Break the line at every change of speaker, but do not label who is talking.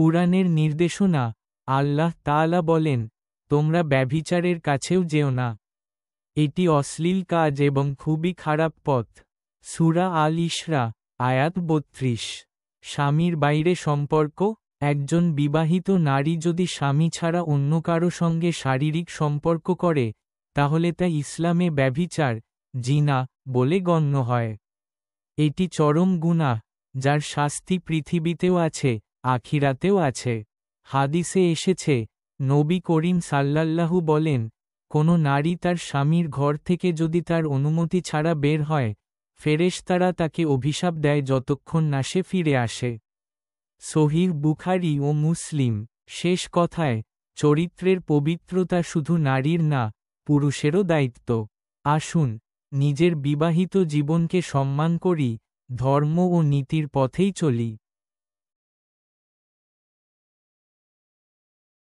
কুরআনের নির্দেশনা, আল্লাহ তাআলা বলেন, তোমরা ব্যভিচারের কাছেও যেও না। এটি অশ্লীল কাজ এবং খুবই খারাপ পথ। সূরা আল ইসরা, আয়াত ৩২। স্বামীর বাইরে সম্পর্ক। একজন বিবাহিত নারী যদি স্বামী ছাড়া অন্য কারো সঙ্গে শারীরিক সম্পর্ক করে, তাহলে তা ইসলামে ব্যভিচার, জিনা বলে গণ্য হয়। এটি চরম গুনাহ, যার শাস্তি পৃথিবীতেও আছে, আখিরাতেও আছে। হাদিসে এসেছে, নবী করিম সাল্লাল্লাহু বলেন, কোনো নারী তার স্বামীর ঘর থেকে যদি তার অনুমতি ছাড়া বের হয়, ফেরেশতারা তাকে অভিশাপ দেয় যতক্ষণ না সে ফিরে আসে। সহিহ বুখারী ও মুসলিম। শেষ কথায়, চরিত্রের পবিত্রতা শুধু নারীর না, পুরুষেরও দায়িত্ব। আসুন, নিজের বিবাহিত জীবনকে সম্মান করি, ধর্ম ও নীতির পথেই চলি।